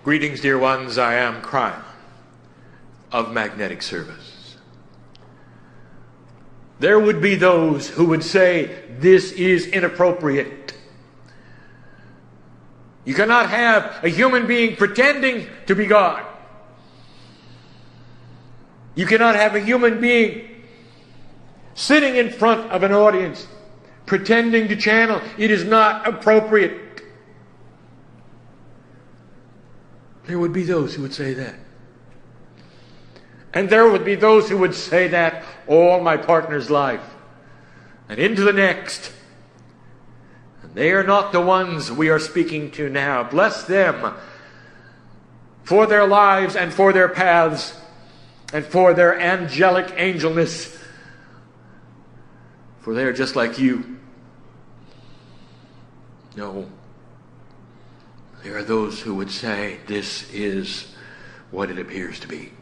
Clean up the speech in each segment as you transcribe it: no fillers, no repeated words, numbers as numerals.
Greetings, dear ones. I am KRYON of Magnetic Service. There would be those who would say this is inappropriate. You cannot have a human being pretending to be God. You cannot have a human being sitting in front of an audience pretending to channel. It is not appropriate. There would be those who would say that. And there would be those who would say that all my partner's life and into the next. And they are not the ones we are speaking to now. Bless them for their lives and for their paths and for their angelic angelness. For they are just like you. No. There are those who would say this is what it appears to be.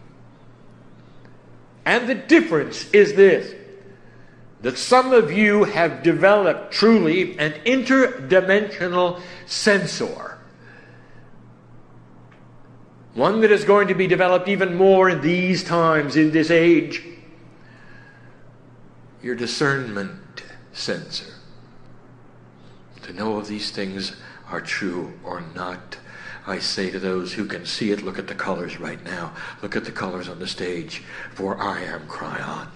And the difference is this, that some of you have developed truly an interdimensional sensor. One that is going to be developed even more in these times, in this age. Your discernment sensor. To know if these things are true or not. I say to those who can see it, look at the colors right now. Look at the colors on the stage. For I am KRYON.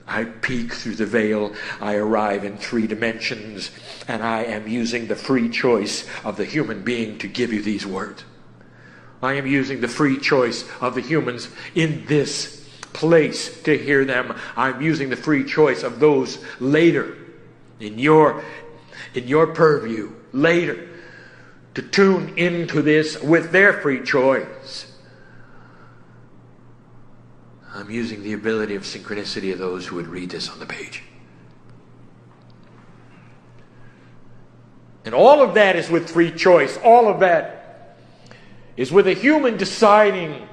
I peek through the veil. I arrive in 3 dimensions. And I am using the free choice of the human being to give you these words. I am using the free choice of the humans in this place to hear them. I'm using the free choice of those later in your purview later to tune into this with their free choice. I'm using the ability of synchronicity of those who would read this on the page. And all of that is with free choice. All of that is with a human deciding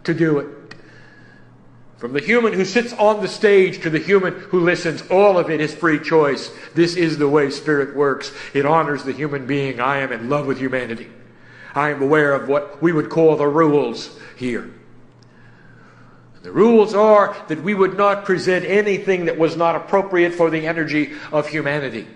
to do it. From the human who sits on the stage to the human who listens, all of it is free choice. This is the way Spirit works. It honors the human being. I am in love with humanity. I am aware of what we would call the rules here. The rules are that we would not present anything that was not appropriate for the energy of humanity.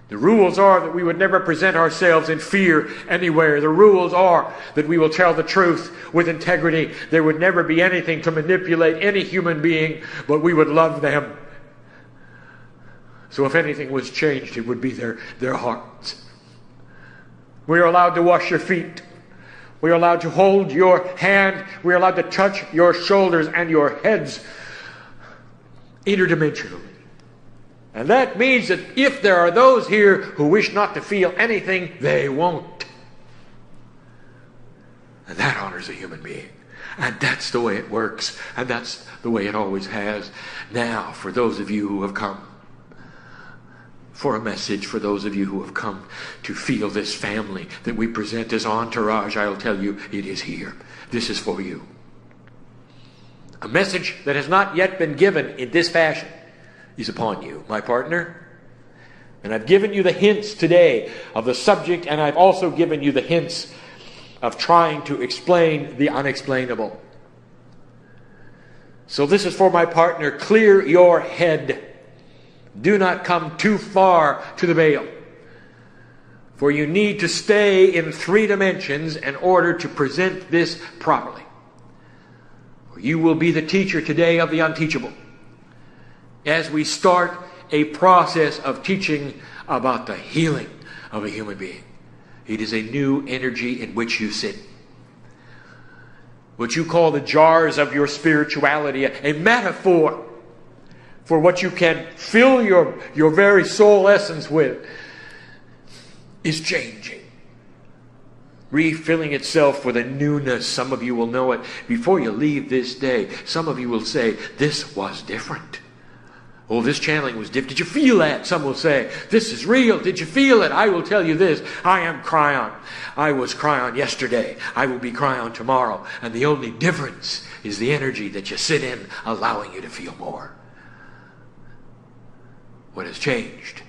The rules are that we would never present ourselves in fear anywhere. The rules are that we will tell the truth with integrity. There would never be anything to manipulate any human being, but we would love them. So if anything was changed, it would be their hearts. We are allowed to wash your feet. We are allowed to hold your hand. We are allowed to touch your shoulders and your heads interdimensionally. And that means that if there are those here who wish not to feel anything, they won't. And that honors a human being. And that's the way it works. And that's the way it always has. Now, for those of you who have come for a message, for those of you who have come to feel this family that we present as entourage, I'll tell you, it is here. This is for you. A message that has not yet been given in this fashion is upon you, my partner. And I've given you the hints today of the subject, and I've also given you the hints of trying to explain the unexplainable. So this is for my partner. Clear your head. Do not come too far to the veil. For you need to stay in 3 dimensions in order to present this properly. For you will be the teacher today of the unteachable, as we start a process of teaching about the healing of a human being. It is a new energy in which you sit. What you call the jars of your spirituality, a metaphor for what you can fill your very soul essence with, is changing. Refilling itself with a newness. Some of you will know it before you leave this day. Some of you will say, this was different. Oh, this channeling was different. Did you feel that? Some will say, this is real. Did you feel it? I will tell you this. I am KRYON. I was KRYON yesterday. I will be KRYON tomorrow. And the only difference is the energy that you sit in, allowing you to feel more. What has changed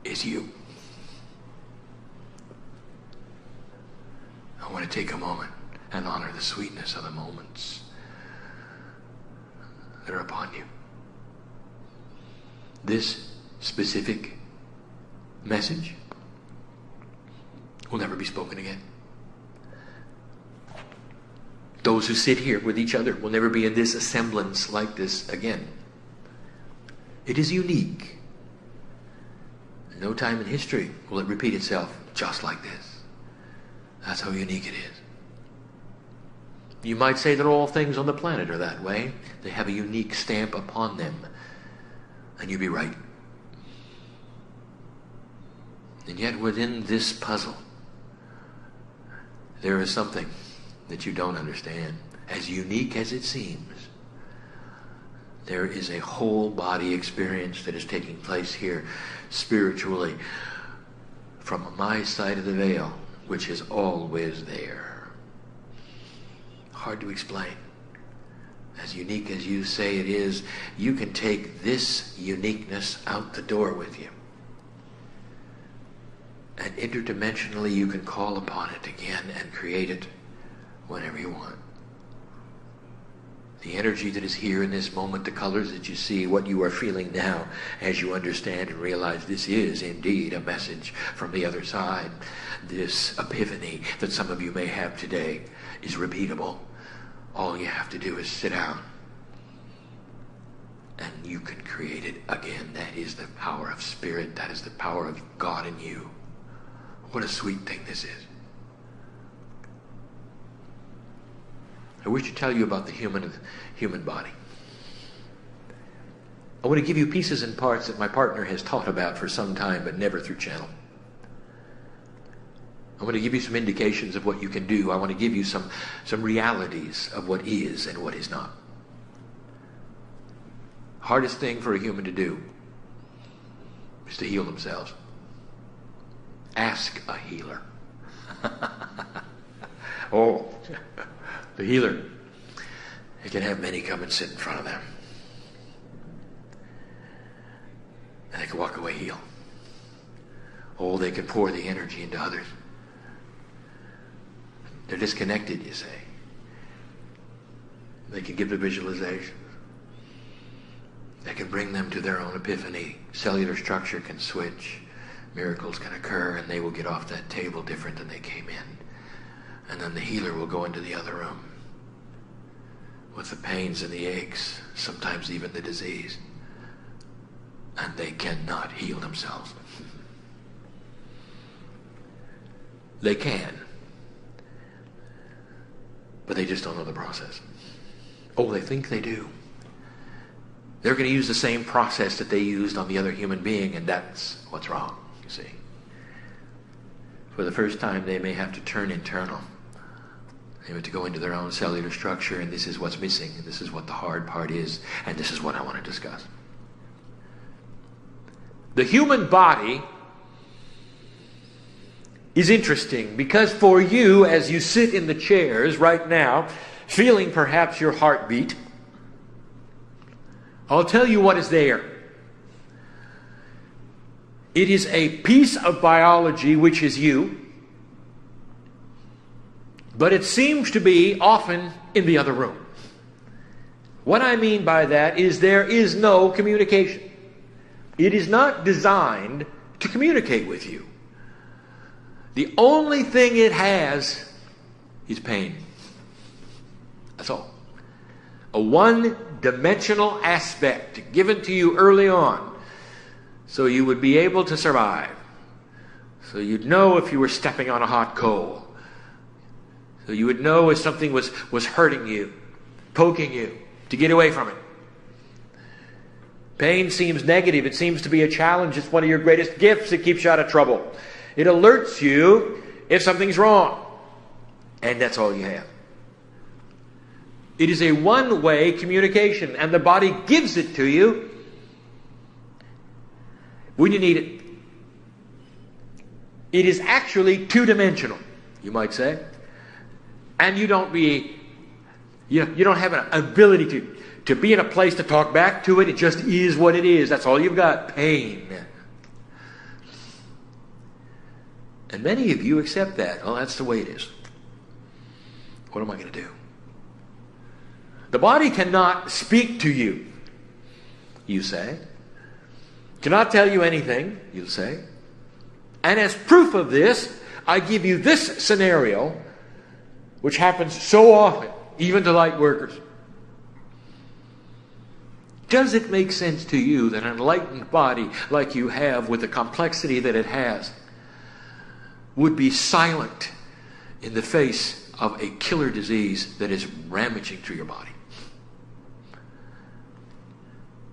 is you. want to take a moment and honor the sweetness of the moments that are upon you. This specific message will never be spoken again. Those who sit here with each other will never be in this assemblance like this again. It is unique. No time in history will it repeat itself just like this. That's how unique it is. You might say that all things on the planet are that way. They have a unique stamp upon them. And you'd be right. And yet within this puzzle, there is something that you don't understand. As unique as it seems, there is a whole body experience that is taking place here spiritually from my side of the veil, which is always there. Hard to explain. As unique as you say it is, you can take this uniqueness out the door with you. And interdimensionally you can call upon it again and create it whenever you want. The energy that is here in this moment, the colors that you see, what you are feeling now as you understand and realize this is indeed a message from the other side. This epiphany that some of you may have today is repeatable. All you have to do is sit down and you can create it again. That is the power of spirit. That is the power of God in you. What a sweet thing this is. I wish to tell you about the human body. I want to give you pieces and parts that my partner has taught about for some time, but never through channel. I want to give you some indications of what you can do. I want to give you some realities of what is and what is not. Hardest thing for a human to do is to heal themselves. Ask a healer. Oh, the healer. They can have many come and sit in front of them. And they can walk away healed. Oh, they can pour the energy into others. They're disconnected, you say. They can give the visualizations. They can bring them to their own epiphany. Cellular structure can switch. Miracles can occur, and they will get off that table different than they came in. And then the healer will go into the other room with the pains and the aches, sometimes even the disease. And they cannot heal themselves. They can, but they just don't know the process. Oh, they think they do. They're going to use the same process that they used on the other human being, and that's what's wrong, you see. For the first time, they may have to turn internal. They have to go into their own cellular structure, and this is what's missing, and this is what the hard part is, and this is what I want to discuss. The human body is interesting because for you, as you sit in the chairs right now, feeling perhaps your heartbeat, I'll tell you what is there. It is a piece of biology which is you, but it seems to be often in the other room. What I mean by that is there is no communication. It is not designed to communicate with you. The only thing it has is pain. That's all. A one-dimensional aspect given to you early on so you would be able to survive. So you'd know if you were stepping on a hot coal. So you would know if something was hurting you, poking you, to get away from it. Pain seems negative. It seems to be a challenge. It's one of your greatest gifts. It keeps you out of trouble. It alerts you if something's wrong. And that's all you have. It is a one-way communication, and the body gives it to you when you need it. It is actually two-dimensional, you might say. And you don't have an ability to be in a place to talk back to it. It just is what it is. That's all you've got. Pain. And many of you accept that. Oh, that's the way it is. What am I going to do? The body cannot speak to you, you say. Cannot tell you anything, you say. And as proof of this, I give you this scenario, which happens so often, even to light workers. Does it make sense to you that an enlightened body like you have, with the complexity that it has, would be silent in the face of a killer disease that is ravaging through your body?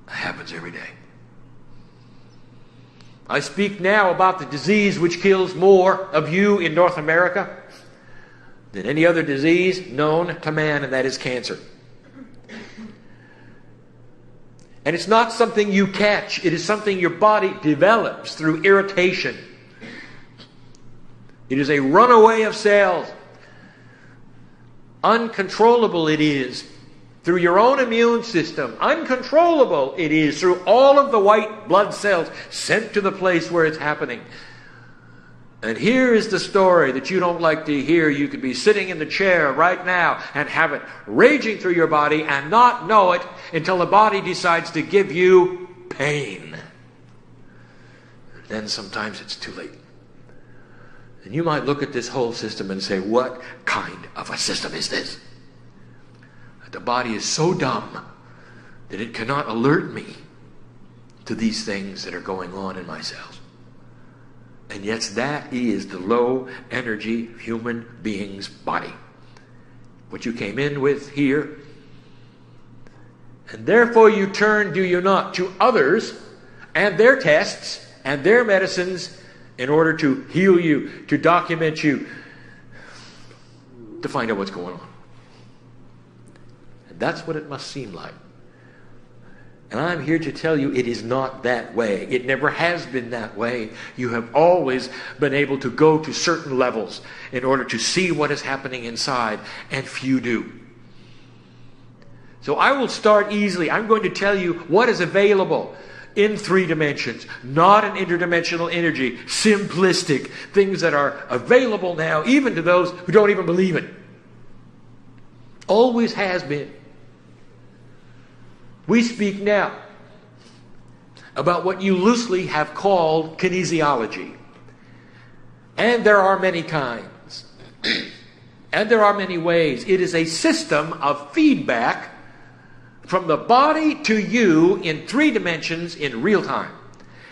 It happens every day. I speak now about the disease which kills more of you in North America than any other disease known to man, and that is cancer. And it's not something you catch. It is something your body develops through irritation. It is a runaway of cells. Uncontrollable it is through your own immune system. Uncontrollable it is through all of the white blood cells sent to the place where it's happening. And here is the story that you don't like to hear. You could be sitting in the chair right now and have it raging through your body and not know it until the body decides to give you pain. Then sometimes it's too late. And you might look at this whole system and say, what kind of a system is this? The body is so dumb that it cannot alert me to these things that are going on in my cells. And yet that is the low energy human being's body. What you came in with here. And therefore you turn, do you not, to others and their tests and their medicines in order to heal you, to document you, to find out what's going on. And that's what it must seem like. And I'm here to tell you it is not that way. It never has been that way. You have always been able to go to certain levels in order to see what is happening inside, and few do. So I will start easily. I'm going to tell you what is available in 3 dimensions, not an interdimensional energy, simplistic things that are available now, even to those who don't even believe it. Always has been. We speak now about what you loosely have called kinesiology. And there are many kinds. And there are many ways. It is a system of feedback from the body to you in 3 dimensions in real time.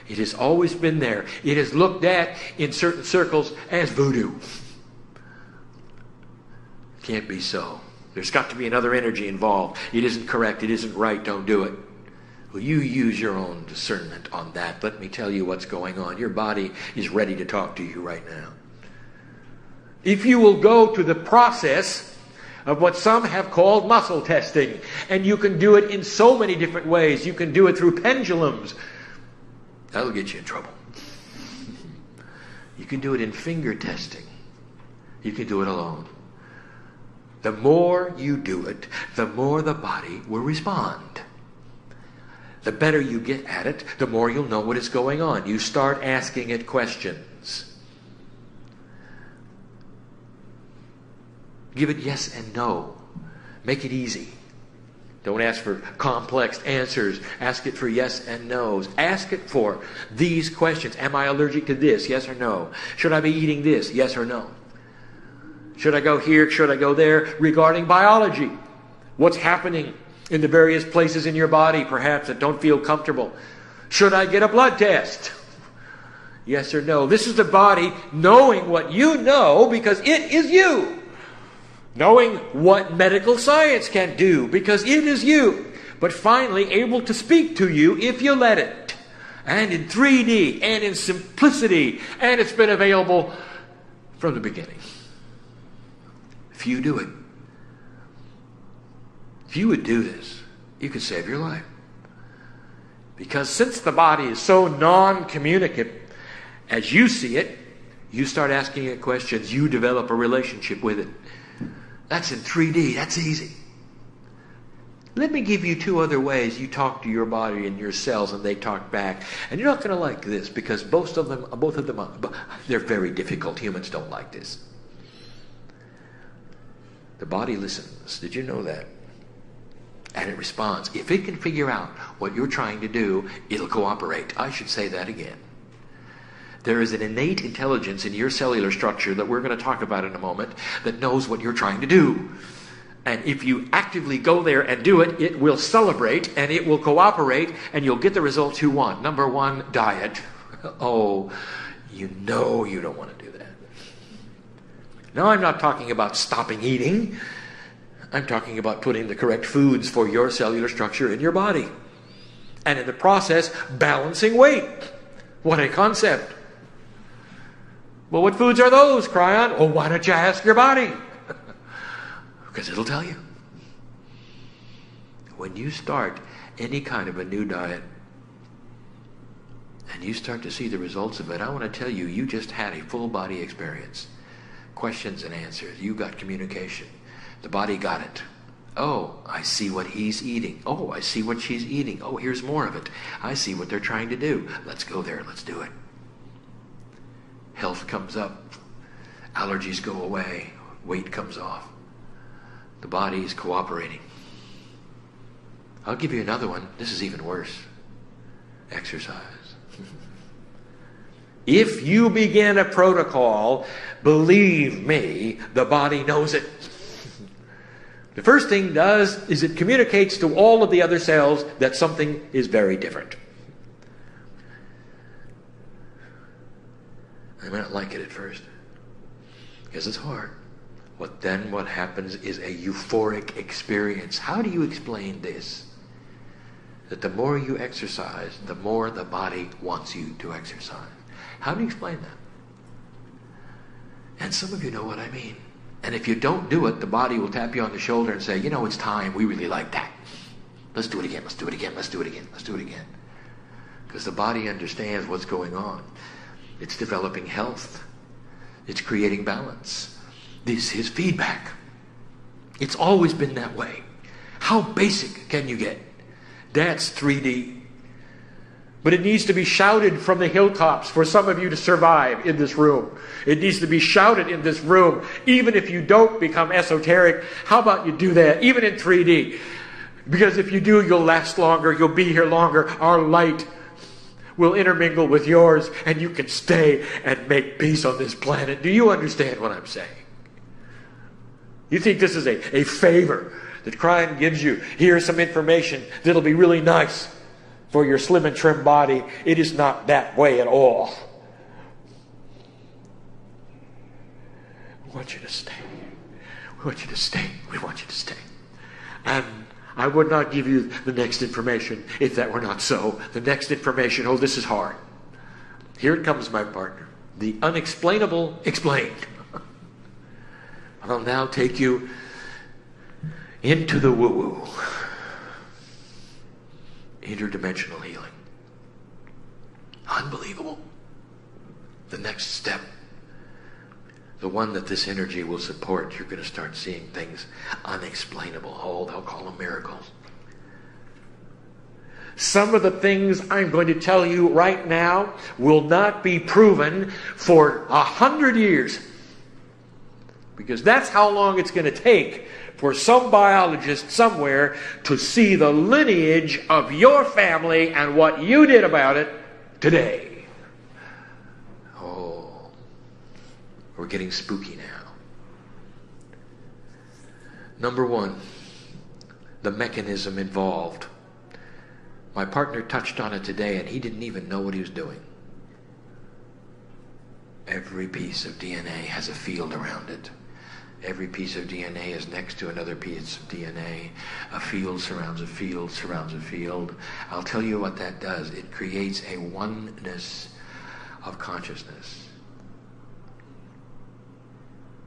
It has always been there. It is looked at in certain circles as voodoo. Can't be so. There's got to be another energy involved. It isn't correct. It isn't right. Don't do it. Well, you use your own discernment on that. Let me tell you what's going on. Your body is ready to talk to you right now. If you will go to the process of what some have called muscle testing, and you can do it in so many different ways. You can do it through pendulums. That'll get you in trouble. You can do it in finger testing. You can do it alone. The more you do it, the more the body will respond. The better you get at it, the more you'll know what is going on. You start asking it questions. Give it yes and no. Make it easy. Don't ask for complex answers. Ask it for yes and no's. Ask it for these questions. Am I allergic to this? Yes or no? Should I be eating this? Yes or no? Should I go here? Should I go there? Regarding biology, what's happening in the various places in your body, perhaps, that don't feel comfortable? Should I get a blood test? Yes or no? This is the body knowing what you know because it is you. Knowing what medical science can do because it is you. But finally able to speak to you if you let it. And in 3D and in simplicity. And it's been available from the beginning. If you do it, if you would do this, you could save your life. Because since the body is so non-communicative, as you see it, you start asking it questions, you develop a relationship with it. That's in 3D, that's easy. Let me give you 2 other ways you talk to your body and your cells and they talk back. And you're not going to like this because both of them, they're very difficult. Humans don't like this. The body listens. Did you know that? And it responds. If it can figure out what you're trying to do, it'll cooperate. I should say that again. There is an innate intelligence in your cellular structure that we're going to talk about in a moment that knows what you're trying to do. And if you actively go there and do it, it will celebrate and it will cooperate and you'll get the results you want. Number one, diet. Oh, you know you don't want to do that. Now, I'm not talking about stopping eating. I'm talking about putting the correct foods for your cellular structure in your body. And in the process, balancing weight. What a concept. Well, what foods are those, KRYON? Well, why don't you ask your body? Because it'll tell you. When you start any kind of a new diet, and you start to see the results of it, I want to tell you, you just had a full body experience. Questions and answers. You got communication. The body got it. Oh, I see what he's eating. Oh, I see what she's eating. Oh, here's more of it. I see what they're trying to do. Let's go there. Let's do it. Health comes up. Allergies go away. Weight comes off. The body is cooperating. I'll give you another one. This is even worse. Exercise. If you begin a protocol, believe me, the body knows it. The first thing it does is it communicates to all of the other cells that something is very different. I may not like it at first, because it's hard. What happens is a euphoric experience. How do you explain this? That the more you exercise, the more the body wants you to exercise. How do you explain that? And some of you know what I mean. And if you don't do it, the body will tap you on the shoulder and say, you know, it's time. We really like that. Let's do it again. Let's do it again. Let's do it again. Let's do it again. Because the body understands what's going on. It's developing health. It's creating balance. This is feedback. It's always been that way. How basic can you get? That's 3D. But it needs to be shouted from the hilltops for some of you to survive in this room. It needs to be shouted in this room. Even if you don't become esoteric, how about you do that, even in 3D? Because if you do, you'll last longer. You'll be here longer. Our light will intermingle with yours, and you can stay and make peace on this planet. Do you understand what I'm saying? You think this is a favor that KRYON gives you? Here's some information that'll be really nice for your slim and trim body. It is not that way at all. We want you to stay. We want you to stay. We want you to stay. And I would not give you the next information if that were not so. The next information, oh, this is hard. Here it comes, my partner. The unexplainable explained. I'll now take you into the woo-woo. Interdimensional healing. Unbelievable. The next step, the one that this energy will support, you're going to start seeing things unexplainable. Oh, they'll call them miracles. Some of the things I'm going to tell you right now will not be proven for 100 years. Because that's how long it's going to take for some biologist somewhere to see the lineage of your family and what you did about it today. Oh, we're getting spooky now. Number one, the mechanism involved. My partner touched on it today and he didn't even know what he was doing. Every piece of DNA has a field around it. Every piece of DNA is next to another piece of DNA. A field surrounds a field surrounds a field. I'll tell you what that does. It creates a oneness of consciousness.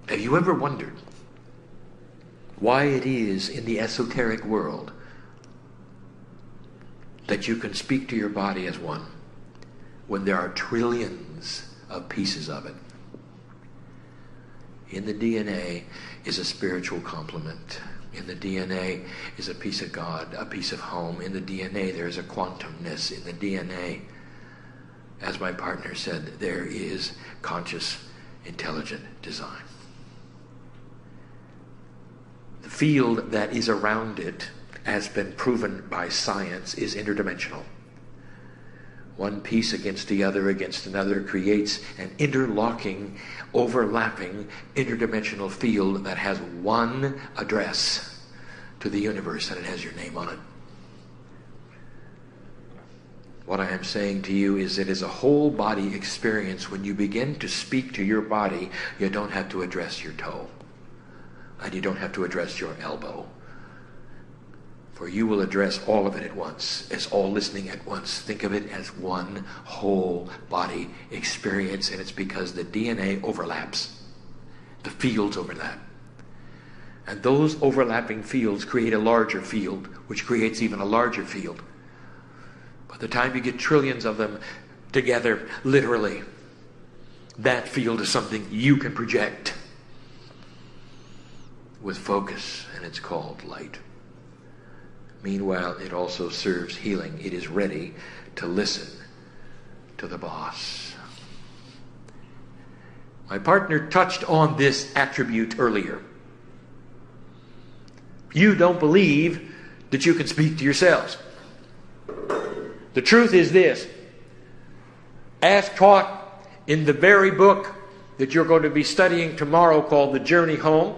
Have you ever wondered why it is in the esoteric world that you can speak to your body as one when there are trillions of pieces of it? In the DNA is a spiritual complement. In the DNA is a piece of God, a piece of home. In the DNA there is a quantumness. In the DNA, as my partner said, there is conscious, intelligent design. field that is around it, has been proven by science, is interdimensional. One piece against the other against another creates an interlocking, overlapping, interdimensional field that has one address to the universe, and it has your name on it. What I am saying to you is it is a whole body experience. When you begin to speak to your body, you don't have to address your toe. And you don't have to address your elbow. For you will address all of it at once, as all listening at once. Think of it as one whole body experience, and it's because the DNA overlaps. The fields overlap. And those overlapping fields create a larger field, which creates even a larger field. By the time you get trillions of them together, literally, that field is something you can project with focus, and it's called light. Meanwhile, it also serves healing. It is ready to listen to the boss. My partner touched on this attribute earlier. You don't believe that you can speak to yourselves. The truth is this. As taught in the very book that you're going to be studying tomorrow called The Journey Home,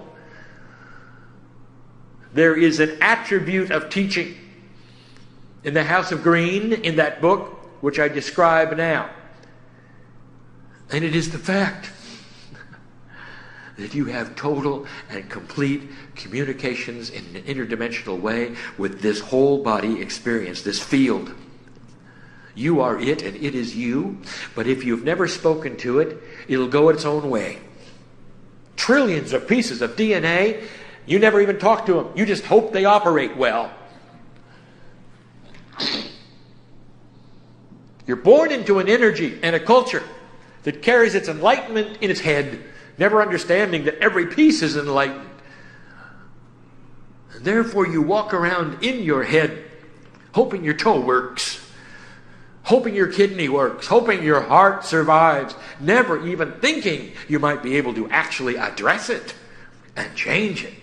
there is an attribute of teaching in the House of Green in that book, which I describe now. And it is the fact that you have total and complete communications in an interdimensional way with this whole body experience, this field. You are it and it is you, but if you've never spoken to it, it'll go its own way. Trillions of pieces of DNA, you never even talk to them. You just hope they operate well. You're born into an energy and a culture that carries its enlightenment in its head, never understanding that every piece is enlightened. And therefore you walk around in your head hoping your toe works, hoping your kidney works, hoping your heart survives, never even thinking you might be able to actually address it and change it.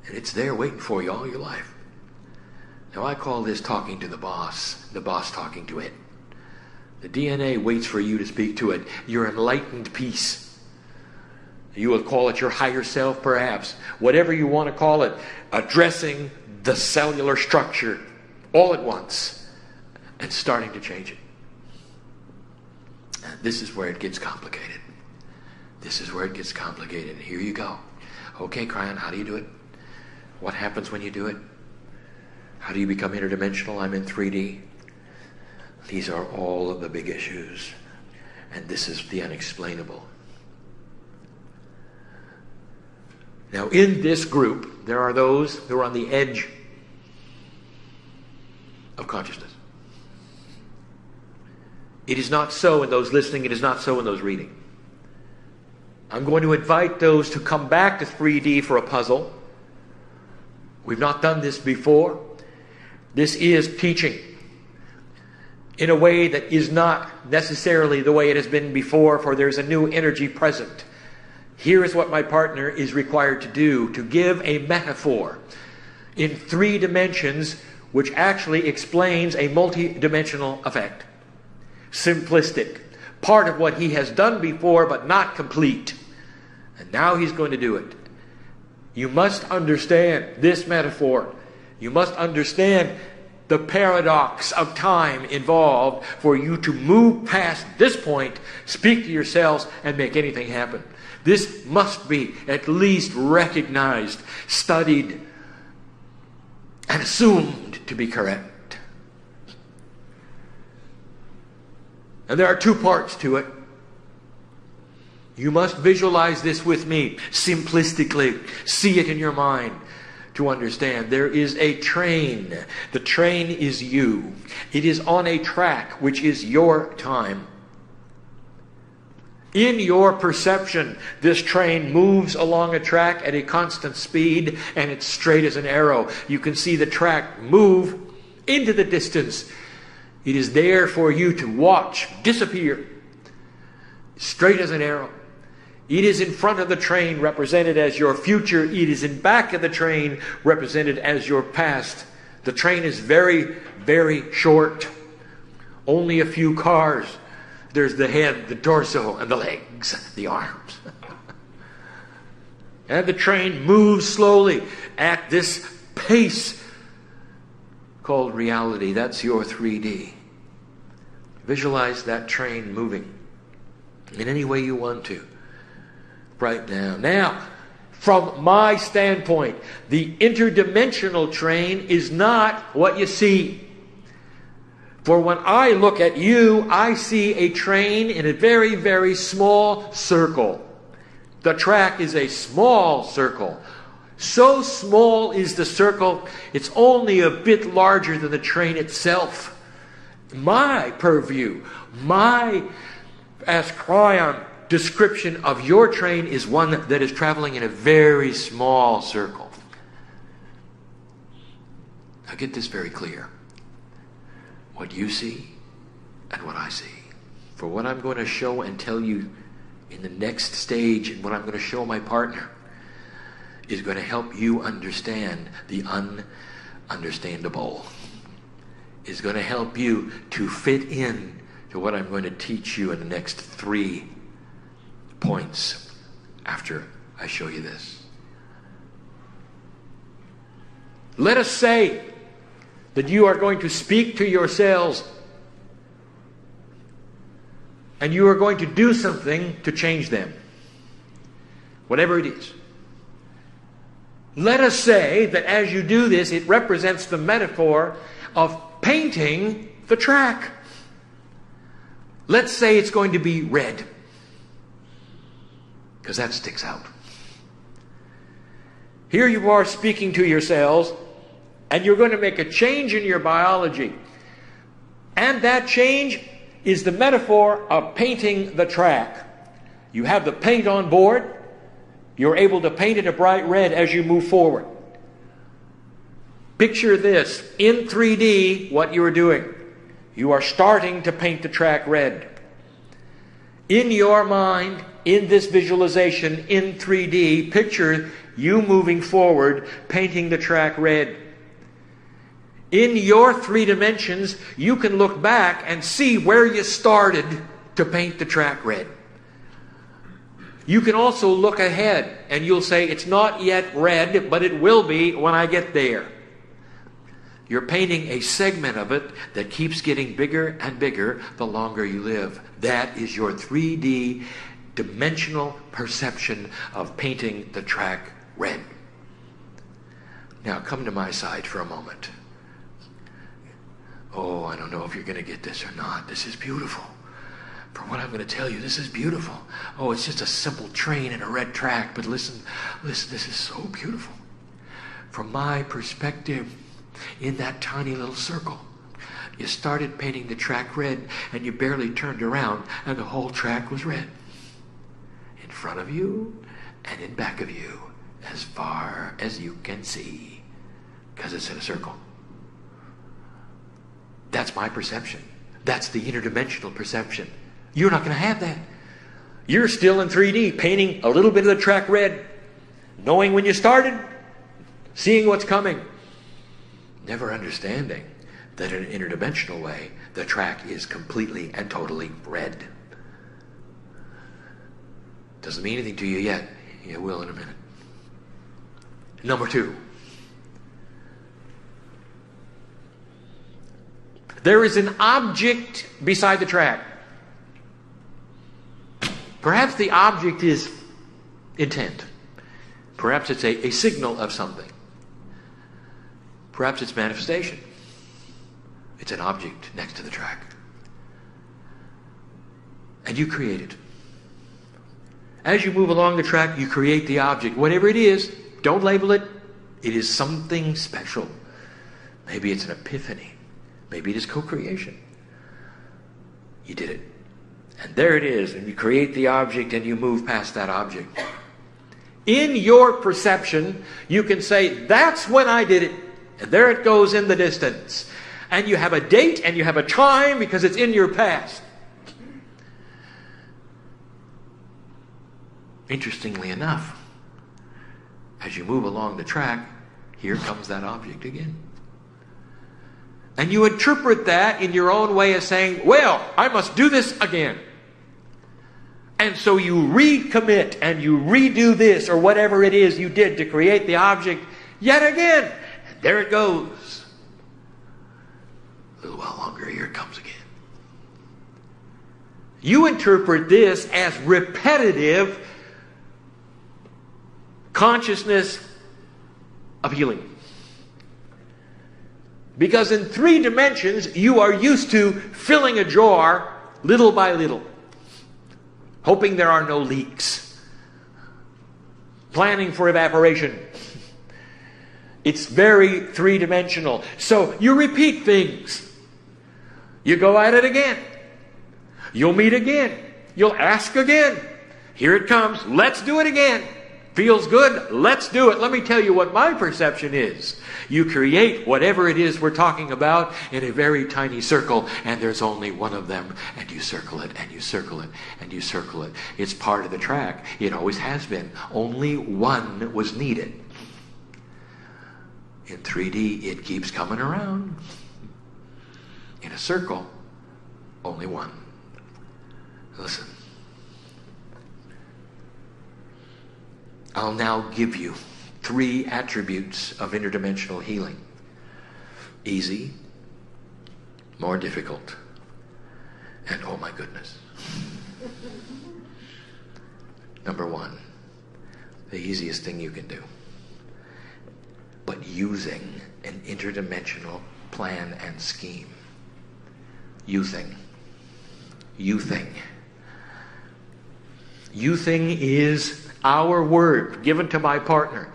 And it's there waiting for you all your life. Now I call this talking to the boss talking to it. The DNA waits for you to speak to it. Your enlightened piece. You will call it your higher self perhaps. Whatever you want to call it. Addressing the cellular structure all at once. And starting to change it. And this is where it gets complicated. This is where it gets complicated. Here you go. Okay, KRYON, how do you do it? What happens when you do it? How do you become interdimensional? I'm in 3D. These are all of the big issues. And this is the unexplainable. Now, in this group, there are those who are on the edge of consciousness. It is not so in those listening. It is not so in those reading. I'm going to invite those to come back to 3D for a puzzle. We've not done this before. This is teaching in a way that is not necessarily the way it has been before, for there's a new energy present. Here is what my partner is required to do, to give a metaphor in 3 dimensions which actually explains a multi-dimensional effect. Simplistic. Part of what he has done before, but not complete. And now he's going to do it. You must understand this metaphor. You must understand the paradox of time involved for you to move past this point, speak to yourselves, and make anything happen. This must be at least recognized, studied, and assumed to be correct. And there are 2 parts to it. You must visualize this with me, simplistically. See it in your mind to understand. There is a train. The train is you. It is on a track, which is your time. In your perception, this train moves along a track at a constant speed, and it's straight as an arrow. You can see the track move into the distance. It is there for you to watch disappear, straight as an arrow. It is in front of the train, represented as your future. It is in back of the train, represented as your past. The train is very, very short. Only a few cars. There's the head, the torso, and the legs, the arms. And the train moves slowly at this pace called reality. That's your 3D. Visualize that train moving in any way you want to. Right now. Now, from my standpoint, the interdimensional train is not what you see. For when I look at you, I see a train in a very, very small circle. The track is a small circle. So small is the circle, it's only a bit larger than the train itself. My purview, my, as KRYON, description of your train is one that is traveling in a very small circle. Now get this very clear. What you see and what I see. For what I'm going to show and tell you in the next stage, and what I'm going to show my partner, is going to help you understand the ununderstandable. Is going to help you to fit in to what I'm going to teach you in the next 3 points after I show you this. Let us say that you are going to speak to yourselves and you are going to do something to change them. Whatever it is. Let us say that as you do this, it represents the metaphor of painting the track. Let's say it's going to be red, because that sticks out. Here you are speaking to yourselves, and you're going to make a change in your biology. And that change is the metaphor of painting the track. You have the paint on board. You're able to paint it a bright red as you move forward. Picture this. In 3D, what you are doing. You are starting to paint the track red. In your mind, in this visualization, in 3D, picture you moving forward, painting the track red. In your 3 dimensions, you can look back and see where you started to paint the track red. You can also look ahead and you'll say, it's not yet red, but it will be when I get there. You're painting a segment of it that keeps getting bigger and bigger the longer you live. That is your 3D dimensional perception of painting the track red. Now come to my side for a moment. Oh, I don't know if you're going to get this or not. This is beautiful. For what I'm going to tell you, this is beautiful. Oh, it's just a simple train and a red track, but listen, this is so beautiful. From my perspective, in that tiny little circle, you started painting the track red and you barely turned around and the whole track was red. In front of you and in back of you, as far as you can see, because it's in a circle. That's my perception. That's the interdimensional perception. You're not going to have that. You're still in 3D, painting a little bit of the track red, knowing when you started, seeing what's coming, never understanding that in an interdimensional way, the track is completely and totally red. Doesn't mean anything to you yet. It will in a minute. Number 2. There is an object beside the track. Perhaps the object is intent. Perhaps it's a signal of something. Perhaps it's manifestation. It's an object next to the track. And you create it. As you move along the track, you create the object. Whatever it is, don't label it. It is something special. Maybe it's an epiphany. Maybe it is co-creation. You did it. And there it is. And you create the object and you move past that object. In your perception, you can say, that's when I did it. And there it goes in the distance. And you have a date and you have a time because it's in your past. Interestingly enough, as you move along the track, here comes that object again. And you interpret that in your own way as saying, well, I must do this again. And so you recommit and you redo this or whatever it is you did to create the object yet again. And there it goes. A little while longer, here it comes again. You interpret this as repetitive consciousness of healing. Because in 3 dimensions, you are used to filling a jar little by little, hoping there are no leaks, planning for evaporation. It's very 3-dimensional. So you repeat things. You go at it again. You'll meet again. You'll ask again. Here it comes. Let's do it again. Feels good? Let's do it. Let me tell you what my perception is. You create whatever it is we're talking about in a very tiny circle, and there's only one of them, and you circle it, and you circle it, and you circle it. It's part of the track. It always has been. Only one was needed. In 3D, it keeps coming around. In a circle, only one. Listen. I'll now give you 3 attributes of interdimensional healing. Easy, more difficult, and oh my goodness. Number 1, the easiest thing you can do, but using an interdimensional plan and scheme. Youthing. Youthing is our word given to my partner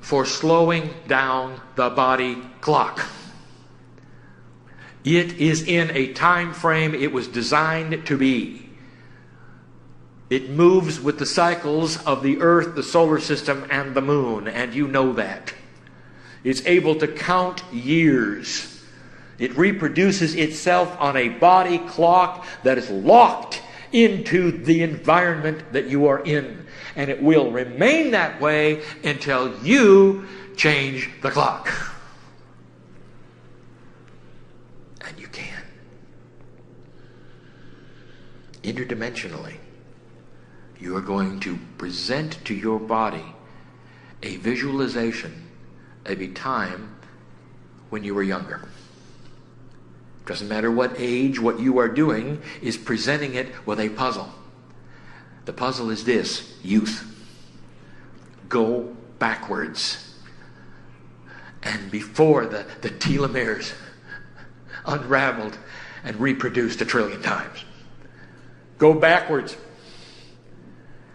for slowing down the body clock. It is in a time frame it was designed to be. It moves with the cycles of the earth, the solar system, and the moon, and you know that. It's able to count years. It reproduces itself on a body clock that is locked into the environment that you are in. And it will remain that way until you change the clock. And you can. Interdimensionally, you are going to present to your body a visualization of a time when you were younger. Doesn't matter what age, what you are doing is presenting it with a puzzle. The puzzle is this: youth. Go backwards. And before the telomeres unraveled and reproduced 1 trillion times. Go backwards.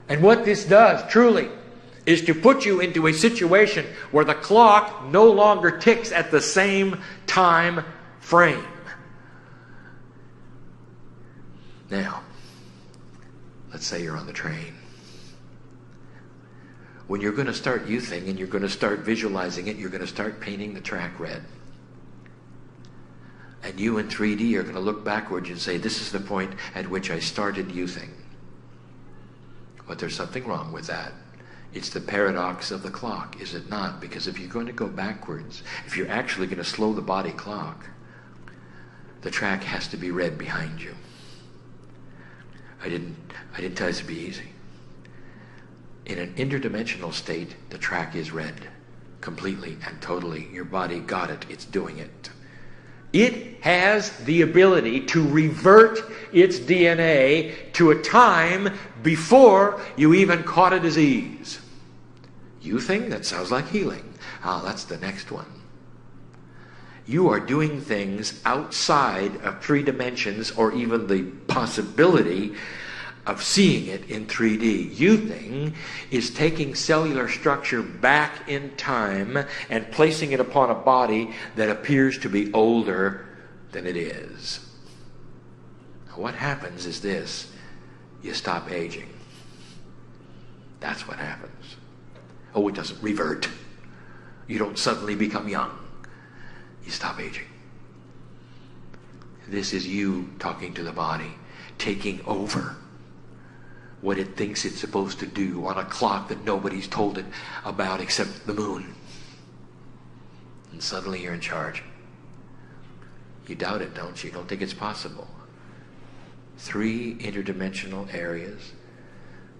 And what this does, truly, is to put you into a situation where the clock no longer ticks at the same time frame. Now, let's say you're on the train. When you're going to start youthing and you're going to start visualizing it, you're going to start painting the track red. And you in 3D are going to look backwards and say, this is the point at which I started youthing. But there's something wrong with that. It's the paradox of the clock, is it not? Because if you're going to go backwards, if you're actually going to slow the body clock, the track has to be red behind you. I didn't tell you it to be easy. In an interdimensional state, the track is red. Completely and totally. Your body got it. It's doing it. It has the ability to revert its DNA to a time before you even caught a disease. You think that sounds like healing. Ah, that's the next one. You are doing things outside of 3 dimensions or even the possibility of seeing it in 3D. Youthing is taking cellular structure back in time and placing it upon a body that appears to be older than it is. Now, what happens is this: you stop aging. That's what happens. Oh, it doesn't revert. You don't suddenly become young. You stop aging. This is you talking to the body, taking over what it thinks it's supposed to do on a clock that nobody's told it about except the moon. And suddenly you're in charge. You doubt it, don't you? You don't think it's possible. 3 interdimensional areas.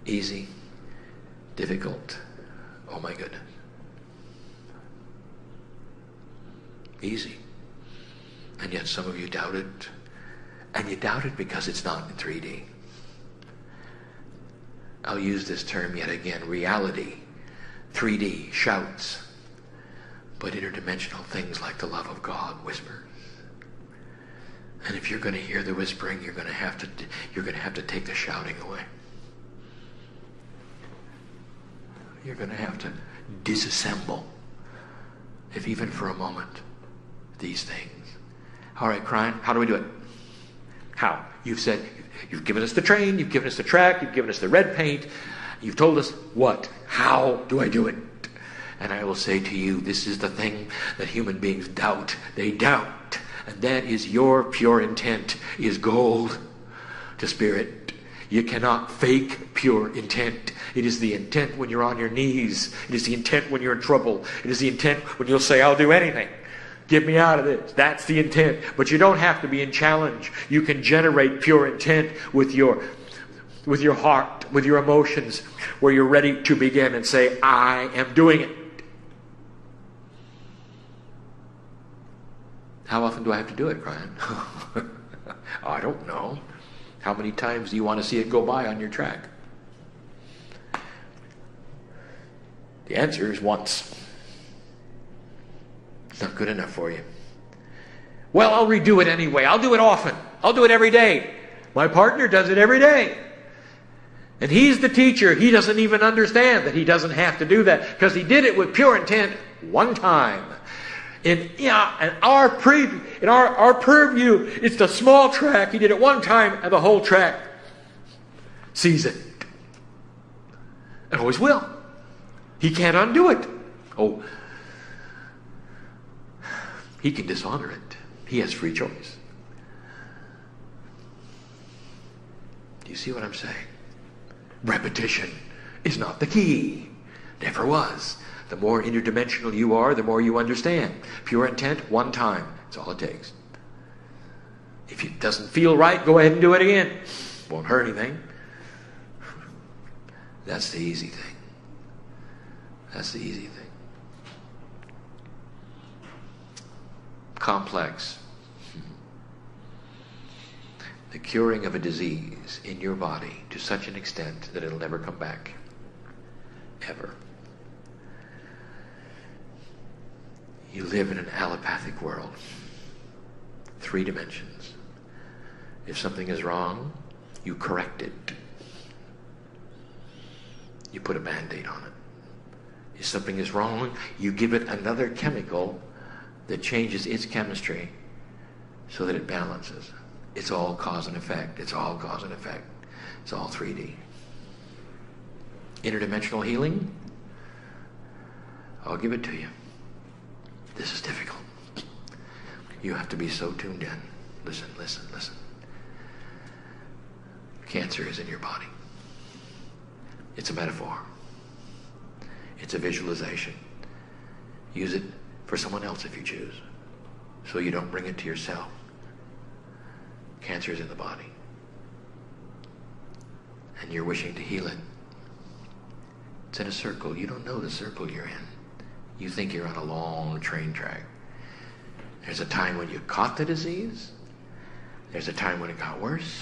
Easy, difficult, oh my goodness. Easy. And yet some of you doubt it. And you doubt it because it's not in 3D. I'll use this term yet again. Reality, 3D, shouts. But interdimensional things like the love of God whispers. And if you're going to hear the whispering, you're going to have to take the shouting away. You're going to have to disassemble, if even for a moment, these things. All right, KRYON, how do we do it? How? You've said, you've given us the train, you've given us the track, you've given us the red paint, you've told us what? How do I do it? And I will say to you, this is the thing that human beings doubt. They doubt. And that is your pure intent is gold to spirit. You cannot fake pure intent. It is the intent when you're on your knees. It is the intent when you're in trouble. It is the intent when you'll say, I'll do anything. Get me out of this. That's the intent. But you don't have to be in challenge. You can generate pure intent with your heart, with your emotions, where you're ready to begin and say, I am doing it. How often do I have to do it, KRYON? I don't know. How many times do you want to see it go by on your track? The answer is once. It's not good enough for you. Well, I'll redo it anyway. I'll do it often. I'll do it every day. My partner does it every day. And he's the teacher. He doesn't even understand that he doesn't have to do that because he did it with pure intent one time. In our purview, it's the small track. He did it one time, and the whole track sees it. And always will. He can't undo it. Oh, he can dishonor it. He has free choice. Do you see what I'm saying? Repetition is not the key. Never was. The more interdimensional you are, the more you understand. Pure intent, one time. That's all it takes. If it doesn't feel right, go ahead and do it again. Won't hurt anything. That's the easy thing. That's the easy thing. Complex. The curing of a disease in your body to such an extent that it'll never come back. Ever. You live in an allopathic world. 3 dimensions. If something is wrong, you correct it. You put a Band-Aid on it. If something is wrong, you give it another chemical that changes its chemistry so that it balances. It's all cause and effect. It's all cause and effect. It's all 3D. Interdimensional healing, I'll give it to you. This is difficult. You have to be so tuned in. Listen, listen, listen. Cancer is in your body. It's a metaphor. It's a visualization. Use it for someone else if you choose, so you don't bring it to yourself. Cancer is in the body. And you're wishing to heal it. It's in a circle. You don't know the circle you're in. You think you're on a long train track. There's a time when you caught the disease. There's a time when it got worse.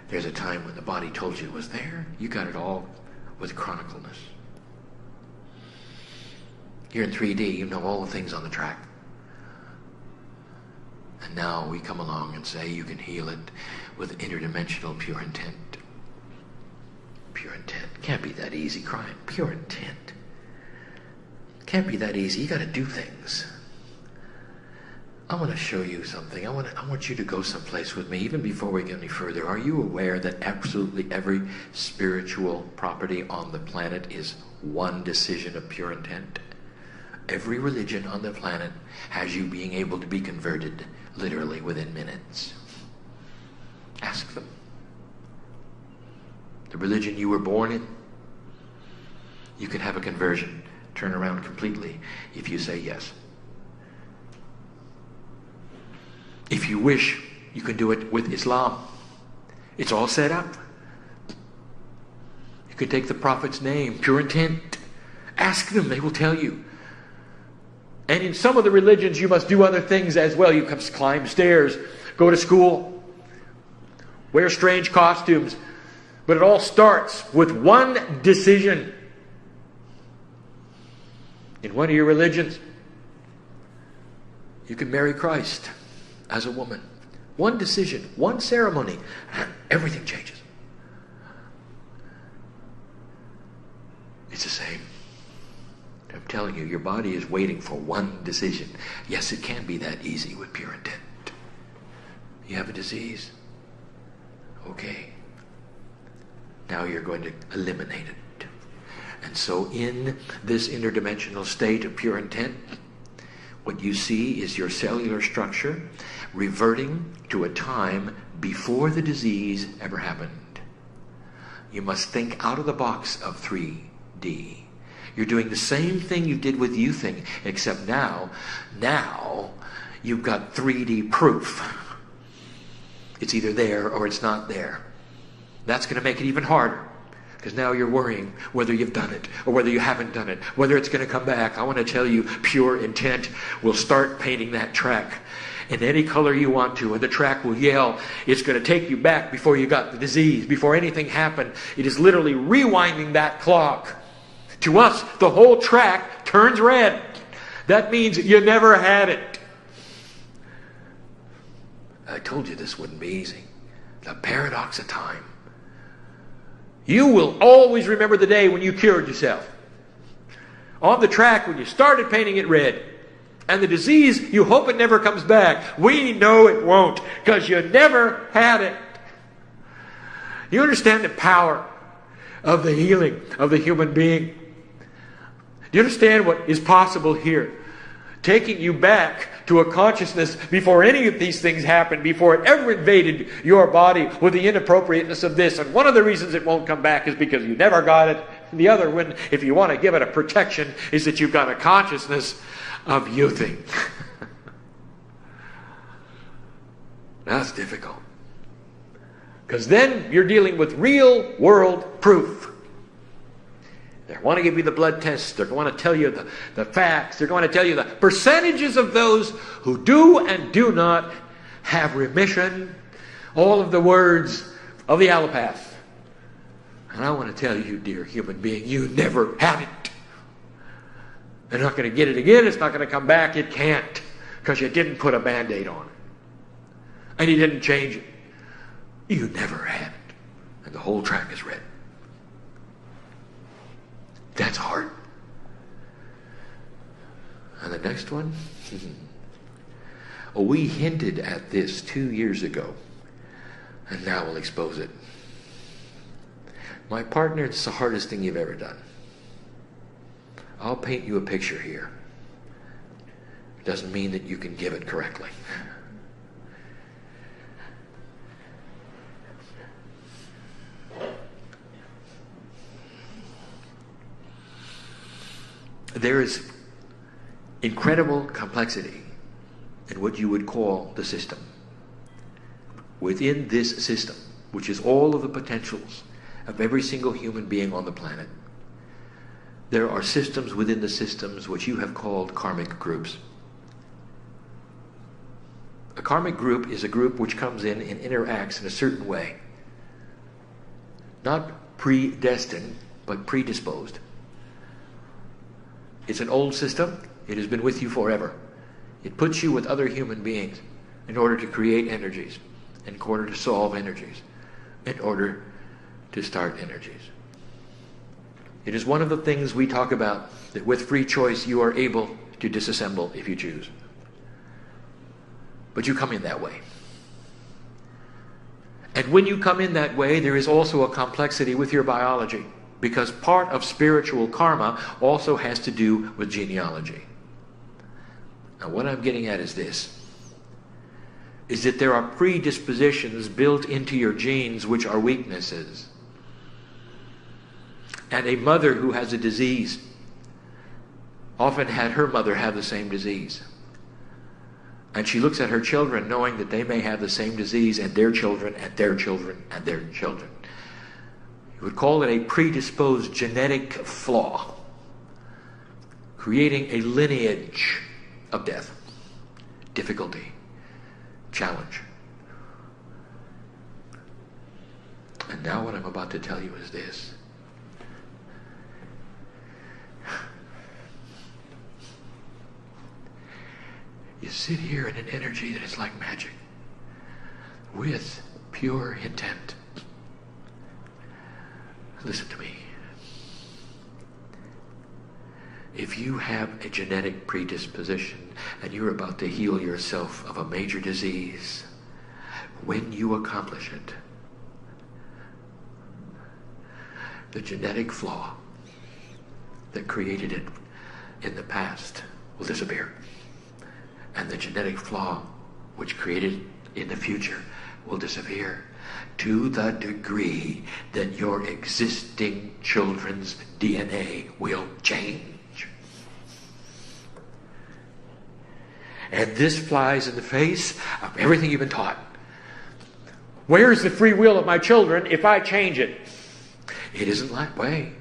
There's a time when the body told you it was there. You got it all with chronicalness. You're in 3D. You know all the things on the track. And now we come along and say you can heal it with interdimensional pure intent. Pure intent. Can't be that easy, KRYON. Pure intent. Can't be that easy. You got to do things. I want to show you something. I want you to go someplace with me, even before we get any further. Are you aware that absolutely every spiritual property on the planet is one decision of pure intent? Every religion on the planet has you being able to be converted literally within minutes. Ask them. the religion you were born in, you can have a conversion, turn around completely if you say yes. If you wish, you can do it with Islam. It's all set up. You can take the Prophet's name, pure intent. Ask them, they will tell you. And in some of the religions, you must do other things as well. You can climb stairs, go to school, wear strange costumes. But it all starts with one decision. In one of your religions, you can marry Christ as a woman. One decision, one ceremony, and everything changes. It's the same. I'm telling you, your body is waiting for one decision. Yes, it can be that easy with pure intent. You have a disease. Okay. Now you're going to eliminate it. And so in this interdimensional state of pure intent, what you see is your cellular structure reverting to a time before the disease ever happened. You must think out of the box of 3D. You're doing the same thing you did with youthing, except now you've got 3D proof. It's either there or it's not there. That's going to make it even harder, because now you're worrying whether you've done it or whether you haven't done it, whether it's going to come back. I want to tell you, pure intent will start painting that track in any color you want to, and the track will yell. It's going to take you back before you got the disease, before anything happened. It is literally rewinding that clock. To us, the whole track turns red. That means you never had it. I told you this wouldn't be easy. The paradox of time. You will always remember the day when you cured yourself. On the track when you started painting it red. And the disease, you hope it never comes back. We know it won't, because you never had it. You understand the power of the healing of the human being? Do you understand what is possible here? Taking you back to a consciousness before any of these things happened, before it ever invaded your body with the inappropriateness of this. And one of the reasons it won't come back is because you never got it. And the other one, if you want to give it a protection, is that you've got a consciousness of youthing. That's difficult. Because then you're dealing with real world proof. They want to give you the blood tests. They're going to tell you the facts. They're going to tell you the percentages of those who do and do not have remission. All of the words of the allopath. And I want to tell you, dear human being, you never had it. They're not going to get it again. It's not going to come back. It can't. Because you didn't put a Band-Aid on it. And you didn't change it. You never had it. And the whole track is red. That's hard. And the next one? Oh, we hinted at this 2 years ago. And now we'll expose it. My partner, it's the hardest thing you've ever done. I'll paint you a picture here. It doesn't mean that you can give it correctly. There is incredible complexity in what you would call the system. Within this system, which is all of the potentials of every single human being on the planet, there are systems within the systems which you have called karmic groups. A karmic group is a group which comes in and interacts in a certain way. Not predestined, but predisposed. It's an old system. It has been with you forever. It puts you with other human beings in order to create energies, in order to solve energies, in order to start energies. It is one of the things we talk about, that with free choice you are able to disassemble if you choose. But you come in that way. And when you come in that way, there is also a complexity with your biology, because part of spiritual karma also has to do with genealogy. Now what I'm getting at is this, is that there are predispositions built into your genes which are weaknesses. And a mother who has a disease often had her mother have the same disease. And she looks at her children knowing that they may have the same disease, and their children and their children and their children. You would call it a predisposed genetic flaw, creating a lineage of death, difficulty, challenge. And now what I'm about to tell you is this. You sit here in an energy that is like magic, with pure intent. Listen to me. If you have a genetic predisposition and you're about to heal yourself of a major disease, when you accomplish it, the genetic flaw that created it in the past will disappear. And the genetic flaw which created in the future will disappear, to the degree that your existing children's DNA will change. And this flies in the face of everything you've been taught. Where's the free will of my children if I change it? It isn't that way.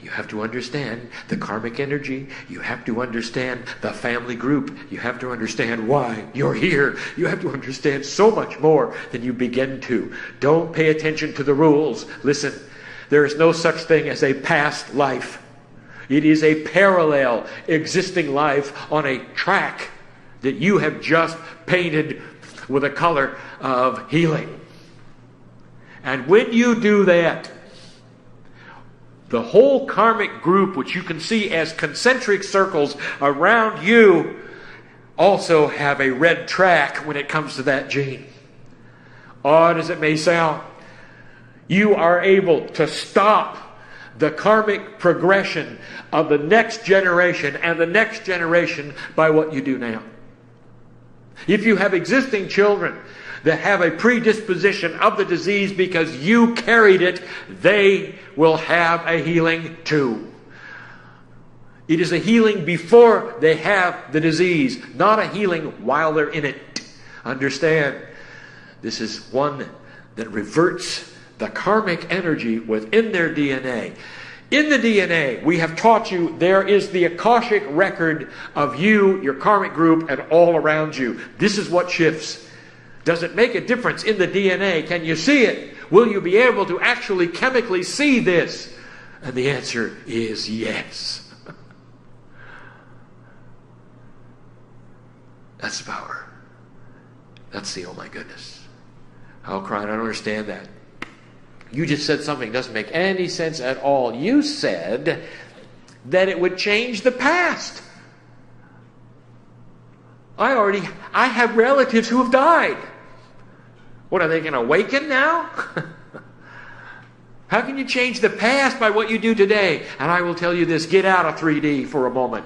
You have to understand the karmic energy. You have to understand the family group. You have to understand why you're here. You have to understand so much more than you begin to. Don't pay attention to the rules. Listen, there is no such thing as a past life. It is a parallel existing life on a track that you have just painted with a color of healing. And when you do that, the whole karmic group, which you can see as concentric circles around you, also have a red track when it comes to that gene. Odd as it may sound, you are able to stop the karmic progression of the next generation and the next generation by what you do now. If you have existing children that have a predisposition of the disease because you carried it, they will have a healing too. It is a healing before they have the disease, not a healing while they're in it. Understand, this is one that reverts the karmic energy within their DNA. In the DNA, we have taught you there is the Akashic record of you, your karmic group, and all around you. This is what shifts. Does it make a difference in the DNA? Can you see it? Will you be able to actually chemically see this? And the answer is yes. That's the power. That's the oh my goodness. Oh, KRYON, I don't understand that. You just said something that doesn't make any sense at all. You said that it would change the past. I have relatives who have died. What, are they going to awaken now? How can you change the past by what you do today? And I will tell you this, get out of 3D for a moment.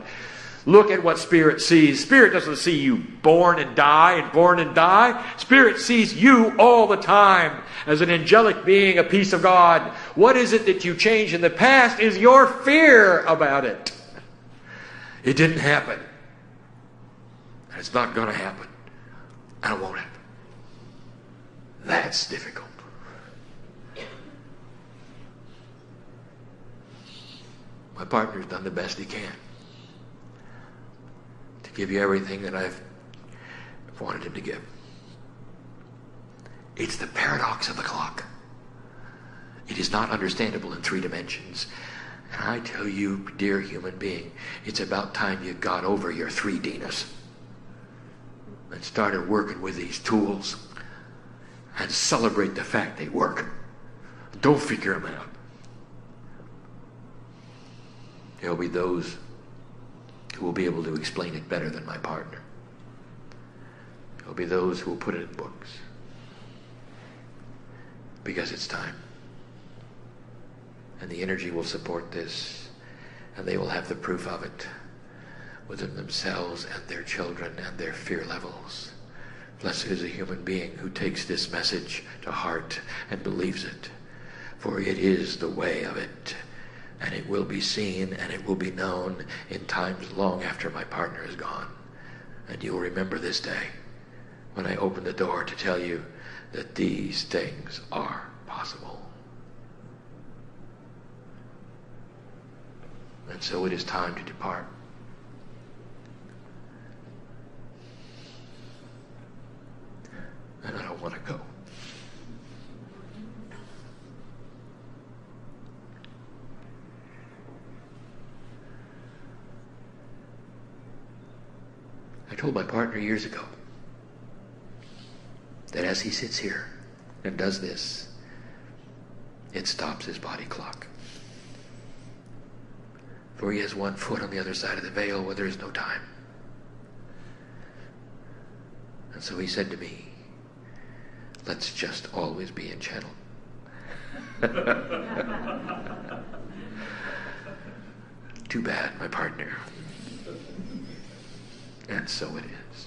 Look at what Spirit sees. Spirit doesn't see you born and die and born and die. Spirit sees you all the time as an angelic being, a piece of God. What is it that you change in the past is your fear about it. It didn't happen. And it's not going to happen. And it won't happen. That's difficult. My partner's done the best he can to give you everything that I've wanted him to give. It's the paradox of the clock. It is not understandable in 3 dimensions. And I tell you, dear human being, it's about time you got over your 3D-ness and started working with these tools and celebrate the fact they work. Don't figure them out. There'll be those who will be able to explain it better than my partner. There'll be those who will put it in books. Because it's time. And the energy will support this. And they will have the proof of it within themselves and their children and their fear levels. Blessed is a human being who takes this message to heart and believes it. For it is the way of it. And it will be seen and it will be known in times long after my partner is gone. And you'll remember this day when I open the door to tell you that these things are possible. And so it is time to depart. And I don't want to go. I told my partner years ago that as he sits here and does this, it stops his body clock. For he has one foot on the other side of the veil where there is no time. And so he said to me, let's just always be in channel. Too bad, my partner. And so it is.